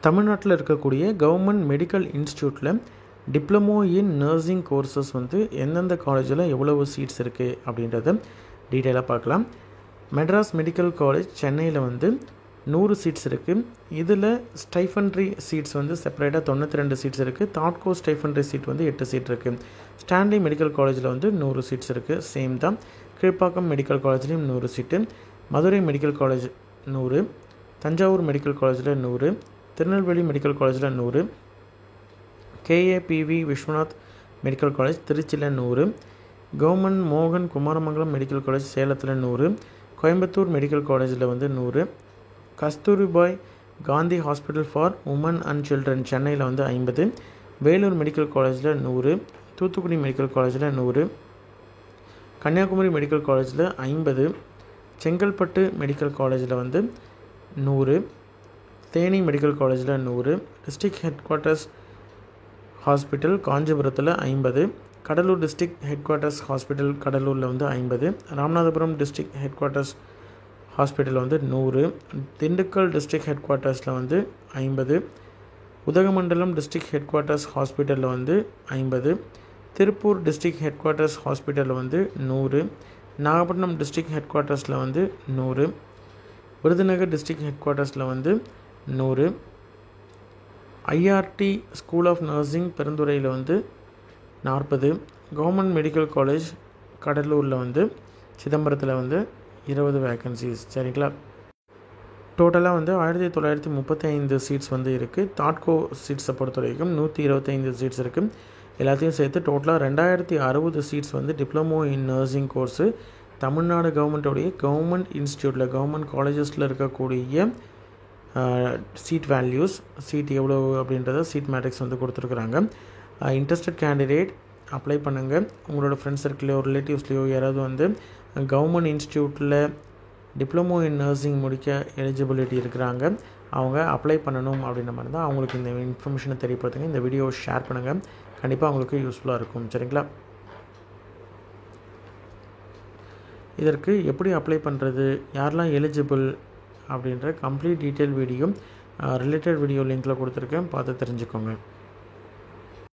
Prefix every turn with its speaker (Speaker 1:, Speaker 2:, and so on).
Speaker 1: தமிழ்நாட்டில் இருக்கக்கூடிய government medical இன்ஸ்டியூட்டில் டிப்ளமோ இன் நர்சிங் கோர்சஸ் வந்து எந்தெந்த காலேஜில் எவ்வளவு சீட்ஸ் இருக்குது அப்படின்றத டீட்டெயிலாக பார்க்கலாம். மெட்ராஸ் மெடிக்கல் காலேஜ் சென்னையில் வந்து 100 சீட்ஸ் இருக்குது. இதில் ஸ்டைஃபன்ட்ரி சீட்ஸ் வந்து செப்பரேட்டாக 92 சீட்ஸ் இருக்குது. தாட்கோ ஸ்டைஃபன்ட்ரி சீட் வந்து 8 சீட் இருக்குது. ஸ்டான்லி மெடிக்கல் காலேஜில் வந்து 100 சீட்ஸ் இருக்குது. சேம் தான். கீழ்ப்பாக்கம் மெடிக்கல் காலேஜ்லேயும் 100 seat. Madurai medical college 100, Thanjavur medical காலேஜில் 100, திருநெல்வேலி மெடிக்கல் காலேஜில் 100, KAPV விஸ்வநாத் மெடிக்கல் காலேஜ் திருச்சியில் 100, கவர்மெண்ட் மோகன் குமாரமங்கலம் மெடிக்கல் காலேஜ் சேலத்தில் 100, கோயம்புத்தூர் மெடிக்கல் காலேஜில் வந்து 100, Kasturibai Gandhi hospital for women and children சென்னையில் வந்து 50, வேலூர் மெடிக்கல் காலேஜில் 100, தூத்துக்குடி மெடிக்கல் காலேஜில் 100, கன்னியாகுமரி மெடிக்கல் காலேஜில் 50, செங்கல்பட்டு மெடிக்கல் காலேஜில் வந்து 100, தேனி மெடிக்கல் காலேஜில் 100, டிஸ்ட்ரிக்ட் ஹெட் குவார்ட்டர்ஸ் ஹாஸ்பிட்டல் காஞ்சிபுரத்தில் 50, Cuddalore district head quarters hospital கடலூரில் வந்து 50, ராமநாதபுரம் டிஸ்ட்ரிக்ட் ஹெட் குவார்ட்டர்ஸ் ஹாஸ்பிட்டலில் வந்து 100, திண்டுக்கல் டிஸ்ட்ரிக்ட் ஹெட் குவார்ட்டர்ஸில் வந்து 50, உதகமண்டலம் டிஸ்ட்ரிக்ட் ஹெட் குவார்ட்டர்ஸ் ஹாஸ்பிட்டலில் வந்து 50, திருப்பூர் டிஸ்ட்ரிக்ட் ஹெட் குவார்ட்டர்ஸ் ஹாஸ்பிட்டலில் வந்து 100, நாகப்பட்டினம் டிஸ்ட்ரிக்ட் ஹெட் குவார்ட்டர்ஸில் வந்து 100, விருதுநகர் டிஸ்ட்ரிக்ட் ஹெட் குவார்ட்டர்ஸில் வந்து 100, IRT ஸ்கூல் ஆஃப் நர்சிங் பெருந்துறையில் வந்து 40, கவர்மெண்ட் மெடிக்கல் காலேஜ் கடலூரில் வந்து சிதம்பரத்தில் வந்து 20 வேக்கன்சிஸ். சரிங்களா? டோட்டலாக வந்து 1935 சீட்ஸ் வந்து இருக்குது. தாட்கோ சீட்ஸை பொறுத்த வரைக்கும் 125 சீட்ஸ் இருக்குது. எல்லாத்தையும் சேர்த்து டோட்டலாக 2060 சீட்ஸ் வந்து diploma in nursing course Tamil Nadu கவர்மெண்ட்டோடைய கவர்மெண்ட் இன்ஸ்டியூட்டில் கவர்மெண்ட் காலேஜஸில் இருக்கக்கூடிய சீட் வேல்யூஸ், சீட் எவ்வளோ அப்படின்றத சீட் மேட்ரிக்ஸ் வந்து கொடுத்துருக்குறாங்க. இன்ட்ரெஸ்டட் கேண்டிடேட் அப்ளை பண்ணுங்கள். உங்களோட ஃப்ரெண்ட்ஸ் சர்க்கிளையோ ரிலேட்டிவ்ஸ்லையோ யாராவது வந்து கவர்மெண்ட் இன்ஸ்டியூட்டில் டிப்ளமோ இன் நர்சிங் முடிக்க எலிஜிபிலிட்டி இருக்கிறாங்க, அவங்க அப்ளை பண்ணணும் அப்படின்ற மாதிரி தான் அவங்களுக்கு இந்த இன்ஃபர்மேஷனை தெரியப்படுத்துங்க. இந்த வீடியோவை ஷேர் பண்ணுங்கள், கண்டிப்பாக அவங்களுக்கு யூஸ்ஃபுல்லாக இருக்கும். சரிங்களா? இதற்கு எப்படி அப்ளை பண்ணுறது, யாரெல்லாம் எலிஜிபிள் அப்படின்ற complete detail video related video லிங்க்கில் கொடுத்துருக்கேன், பார்த்து தெரிஞ்சுக்கோங்க.